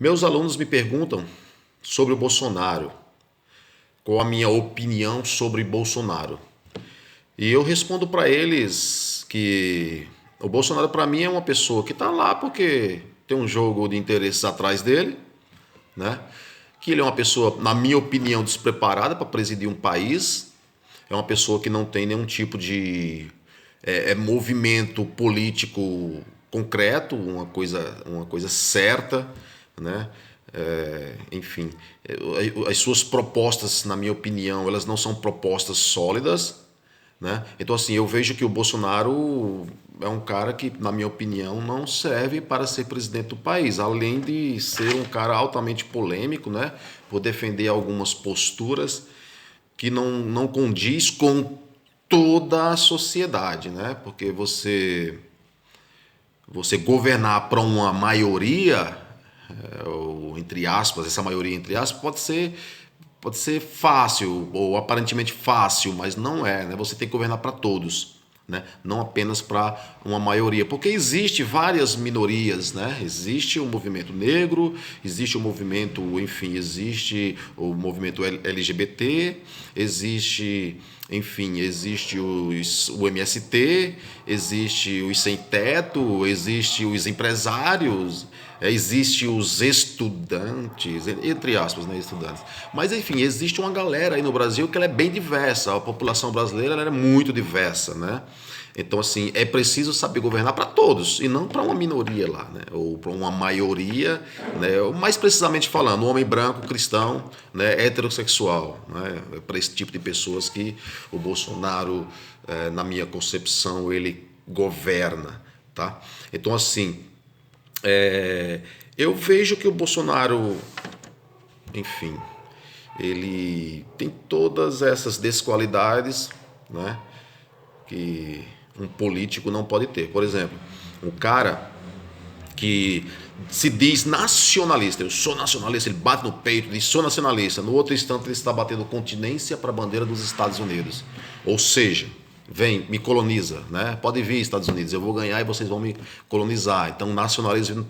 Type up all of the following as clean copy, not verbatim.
Meus alunos me perguntam sobre o Bolsonaro, qual a minha opinião sobre Bolsonaro. E eu respondo para eles que o Bolsonaro para mim é uma pessoa que está lá porque tem um jogo de interesses atrás dele, né? Que ele é uma pessoa, na minha opinião, despreparada para presidir um país. É uma pessoa que não tem nenhum tipo de movimento político concreto, uma coisa certa, né? Enfim, as suas propostas, na minha opinião, elas não são propostas sólidas, né? Então, assim, eu vejo que o Bolsonaro é um cara que, na minha opinião, não serve para ser presidente do país, além de ser um cara altamente polêmico, né? Por defender algumas posturas que não condiz com toda a sociedade, né? Porque você governar para uma maioria, ou entre aspas, essa maioria entre aspas, pode ser fácil ou aparentemente fácil, mas não é, né? Você tem que governar para todos, né? Não apenas para uma maioria, porque existe várias minorias, né? Existe o movimento negro, existe o movimento, enfim, existe o movimento LGBT, existe, enfim, existe o MST, existe os sem teto, existe os empresários, existe os estudantes, entre aspas, né, estudantes. Mas enfim, existe uma galera aí no Brasil que ela é bem diversa. A população brasileira ela é muito diversa, né? Então assim, é preciso saber governar para todos e não para uma minoria lá, né? Ou para uma maioria, né? Ou mais precisamente falando, um homem branco, cristão, né, heterossexual, né? É para esse tipo de pessoas que o Bolsonaro, na minha concepção, ele governa, tá? Então assim, eu vejo que o Bolsonaro, enfim, ele tem todas essas desqualidades, né, que um político não pode ter. Por exemplo, um cara que se diz nacionalista, eu sou nacionalista, ele bate no peito, diz sou nacionalista, no outro instante ele está batendo continência para a bandeira dos Estados Unidos. Ou seja, vem, me coloniza, né? Pode vir, Estados Unidos, eu vou ganhar e vocês vão me colonizar. Então, nacionalismo,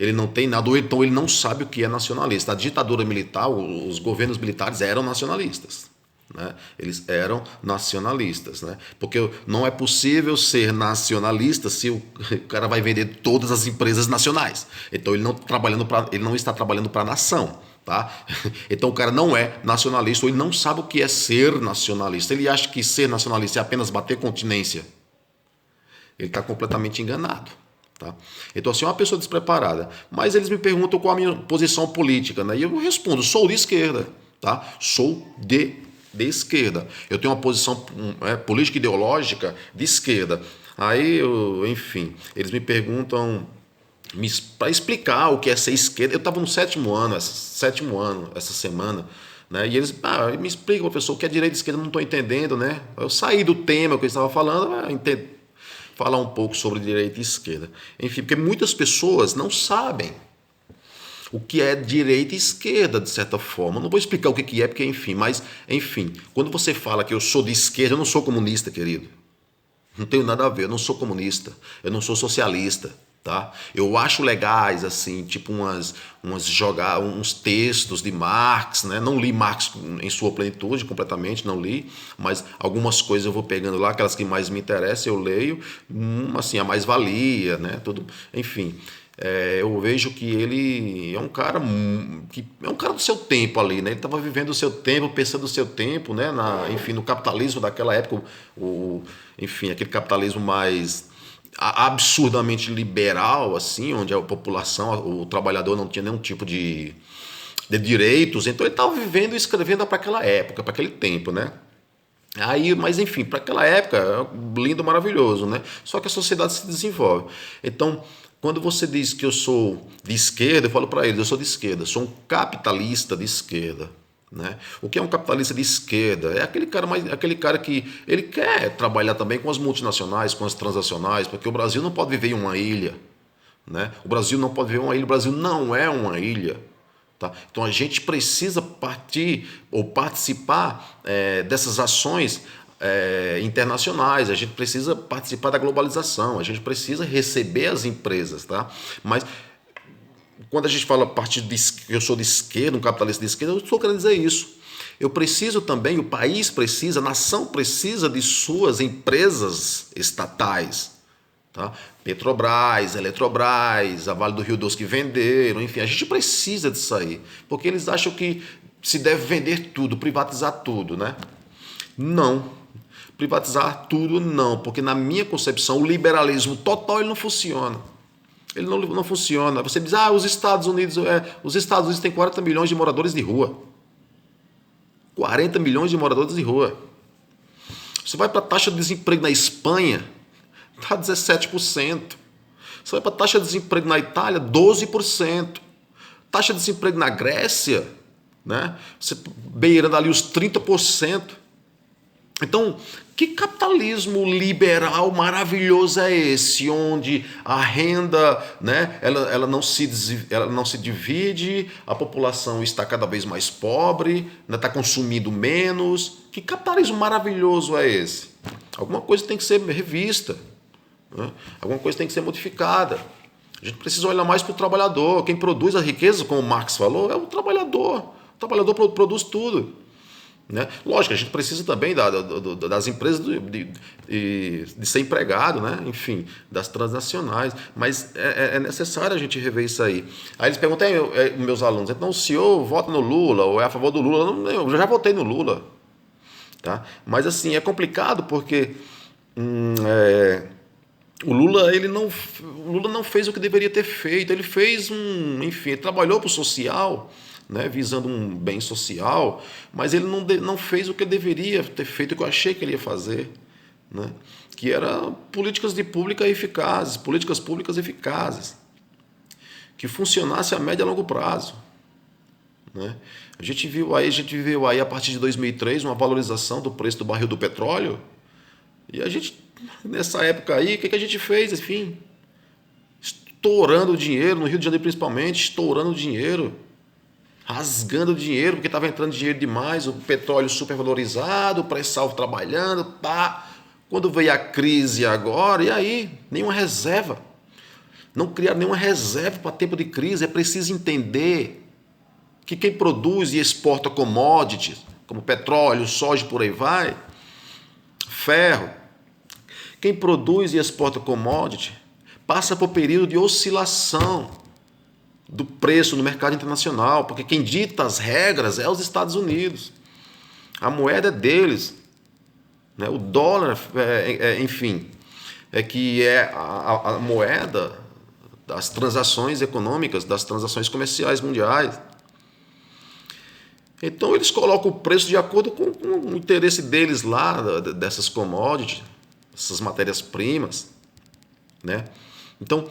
ele não tem nada, ou então ele não sabe o que é nacionalista. A ditadura militar, os governos militares eram nacionalistas. Né? Eles eram nacionalistas, né? Porque não é possível ser nacionalista se o cara vai vender todas as empresas nacionais. Então ele não está trabalhando para a nação, tá? Então o cara não é nacionalista ou ele não sabe o que é ser nacionalista. Ele acha que ser nacionalista é apenas bater continência. Ele está completamente enganado. Tá? Então, assim, é uma pessoa despreparada. Mas eles me perguntam qual a minha posição política, né? E eu respondo: sou de esquerda. Tá? Sou de esquerda. Eu tenho uma posição política ideológica de esquerda. Aí, enfim, eles me perguntam para explicar o que é ser esquerda. Eu estava no sétimo ano essa semana. Né? E eles me explicam, professor, o que é direita e esquerda, não estou entendendo. Né? Eu saí do tema que eu estava falando, falar um pouco sobre direita e esquerda. Enfim, porque muitas pessoas não sabem o que é direita e esquerda, de certa forma. Eu não vou explicar o que é, porque, enfim, mas, enfim, quando você fala que eu sou de esquerda, eu não sou comunista, querido. Não tenho nada a ver, eu não sou comunista, eu não sou socialista, tá? Eu acho legais, assim, tipo uns textos de Marx, né? Não li Marx em sua plenitude, completamente, não li, mas algumas coisas eu vou pegando lá, aquelas que mais me interessam, eu leio, assim, a mais-valia, né? Tudo, enfim. Eu vejo que ele é um cara que é um cara do seu tempo ali, né? Ele estava vivendo o seu tempo, pensando o seu tempo, né? Enfim, no capitalismo daquela época, enfim, aquele capitalismo mais absurdamente liberal, assim, onde a população, o trabalhador não tinha nenhum tipo de direitos. Então ele estava vivendo e escrevendo para aquela época, para aquele tempo, né? Aí, mas enfim, para aquela época, lindo, maravilhoso, né? Só que a sociedade se desenvolve. Então, quando você diz que eu sou de esquerda, eu falo para eles, eu sou de esquerda, sou um capitalista de esquerda. Né? O que é um capitalista de esquerda? É aquele cara que ele quer trabalhar também com as multinacionais, com as transnacionais, porque o Brasil não pode viver em uma ilha. Né? O Brasil não pode viver em uma ilha, o Brasil não é uma ilha. Tá? Então a gente precisa partir ou participar dessas ações internacionais, a gente precisa participar da globalização, a gente precisa receber as empresas. Tá? Mas quando a gente fala eu sou de esquerda, um capitalista de esquerda, eu estou querendo dizer isso. Eu preciso também, o país precisa, a nação precisa de suas empresas estatais. Tá? Petrobras, Eletrobras, a Vale do Rio Doce que venderam, enfim, a gente precisa disso aí. Porque eles acham que se deve vender tudo, privatizar tudo, né? Não. Privatizar tudo não, porque na minha concepção o liberalismo total ele não funciona. Ele não funciona. Você diz, os Estados Unidos têm 40 milhões de moradores de rua. 40 milhões de moradores de rua. Você vai para a taxa de desemprego na Espanha, está 17%. Você vai para a taxa de desemprego na Itália, 12%. Taxa de desemprego na Grécia, né? Você beirando ali os 30%. Então, que capitalismo liberal maravilhoso é esse, onde a renda, né, ela não se divide, a população está cada vez mais pobre, né, está consumindo menos? Que capitalismo maravilhoso é esse? Alguma coisa tem que ser revista, né? Alguma coisa tem que ser modificada. A gente precisa olhar mais para o trabalhador. Quem produz a riqueza, como o Marx falou, é o trabalhador. O trabalhador produz tudo. Né? Lógico, a gente precisa também das empresas de ser empregado, né? Enfim, das transnacionais, mas é necessário a gente rever isso aí. Aí eles perguntam, meus alunos, então o senhor vota no Lula ou é a favor do Lula? Eu já votei no Lula. Tá? Mas assim, é complicado porque o Lula não fez o que deveria ter feito. Ele fez enfim, ele trabalhou para o social, né, visando um bem social, mas ele não fez o que deveria ter feito, o que eu achei que ele ia fazer, né, que era políticas públicas eficazes, que funcionasse a médio e a longo prazo, né. A gente viu aí a partir de 2003 uma valorização do preço do barril do petróleo, e a gente, nessa época aí, o que a gente fez? Enfim, estourando dinheiro, no Rio de Janeiro principalmente, estourando dinheiro, rasgando dinheiro, porque estava entrando dinheiro demais, o petróleo supervalorizado, o pré-sal trabalhando, pá. Quando veio a crise agora, e aí? Nenhuma reserva. Não criaram nenhuma reserva para tempo de crise. É preciso entender que quem produz e exporta commodities, como petróleo, soja, por aí vai, ferro, quem produz e exporta commodity passa por período de oscilação do preço no mercado internacional, porque quem dita as regras é os Estados Unidos. A moeda é deles, né? O dólar, enfim, que é a moeda das transações econômicas, das transações comerciais mundiais. Então eles colocam o preço de acordo com o interesse deles lá, dessas commodities, essas matérias-primas, né? Então,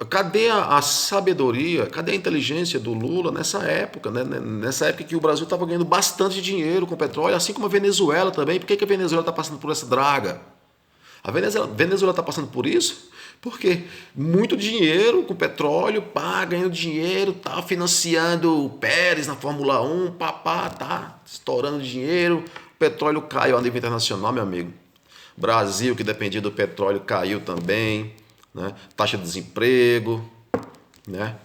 cadê a sabedoria, cadê a inteligência do Lula nessa época, né? Nessa época que o Brasil estava ganhando bastante dinheiro com petróleo, assim como a Venezuela também. Por que a Venezuela está passando por essa draga? A Venezuela está passando por isso porque muito dinheiro com petróleo, ganhando dinheiro, tá financiando o Pérez na Fórmula 1, tá estourando dinheiro, o petróleo caiu a nível internacional, meu amigo. Brasil, que dependia do petróleo, caiu também, né? Taxa de desemprego, né?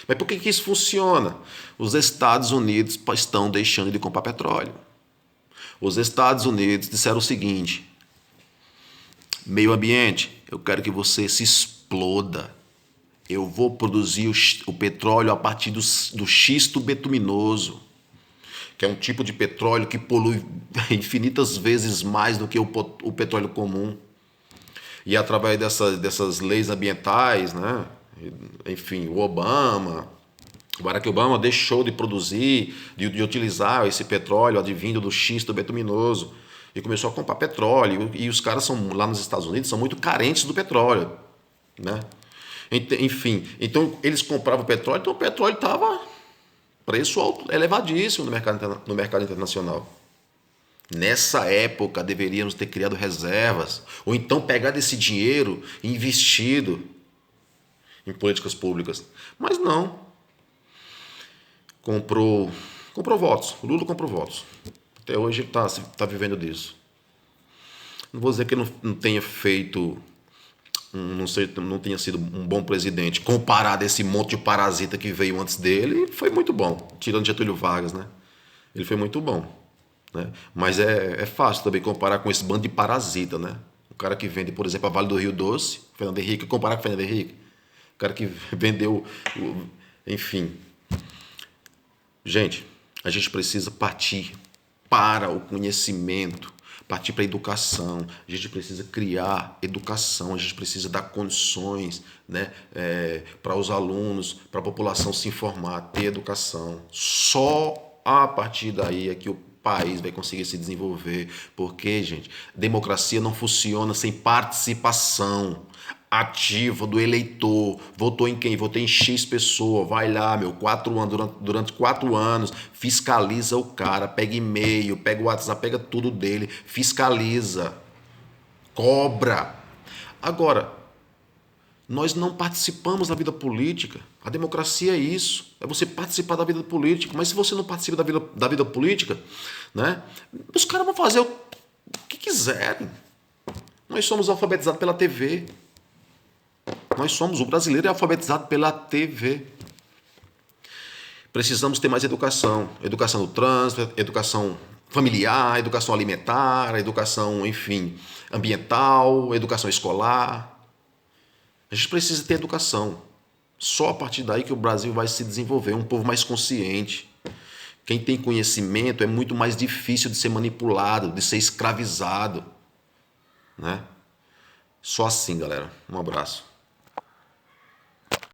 Mas por que isso funciona? Os Estados Unidos estão deixando de comprar petróleo. Os Estados Unidos disseram o seguinte: meio ambiente, eu quero que você se exploda. Eu vou produzir o petróleo a partir do xisto betuminoso, que é um tipo de petróleo que polui infinitas vezes mais do que o petróleo comum. E através dessas leis ambientais, né? Enfim, o Barack Obama deixou de produzir, de utilizar esse petróleo advindo do xisto betuminoso e começou a comprar petróleo. E os caras lá nos Estados Unidos são muito carentes do petróleo, né? Enfim, então eles compravam petróleo, então o petróleo estava preço alto, elevadíssimo no mercado internacional. Nessa época deveríamos ter criado reservas, ou então pegado esse dinheiro e investido em políticas públicas. Mas não. Comprou votos. O Lula comprou votos. Até hoje ele está vivendo disso. Não vou dizer que ele não tenha feito não sei, não tenha sido um bom presidente, comparado a esse monte de parasita que veio antes dele, ele foi muito bom, tirando Getúlio Vargas, né? Ele foi muito bom, né? Mas é fácil também comparar com esse bando de parasita, né? O cara que vende, por exemplo, a Vale do Rio Doce, Fernando Henrique, comparar com Fernando Henrique. O cara que vendeu, enfim. Gente, a gente precisa partir para o conhecimento, partir para a educação. A gente precisa criar educação, a gente precisa dar condições, né, para os alunos, para a população se informar, ter educação. Só a partir daí é que o país vai conseguir se desenvolver. Porque, gente, democracia não funciona sem participação ativa do eleitor. Votou em quem? Votei em X pessoa. Vai lá, meu, 4 anos, durante 4 anos, fiscaliza o cara, pega e-mail, pega o WhatsApp, pega tudo dele, fiscaliza, cobra. Agora, nós não participamos da vida política. A democracia é isso, é você participar da vida política. Mas se você não participa da vida política, né, os caras vão fazer o que quiserem. Nós somos alfabetizados pela TV. O brasileiro é alfabetizado pela TV. Precisamos ter mais educação. Educação do trânsito, educação familiar, educação alimentar, educação, enfim, ambiental, educação escolar. A gente precisa ter educação. Só a partir daí que o Brasil vai se desenvolver, um povo mais consciente. Quem tem conhecimento é muito mais difícil de ser manipulado, de ser escravizado, né? Só assim, galera. Um abraço.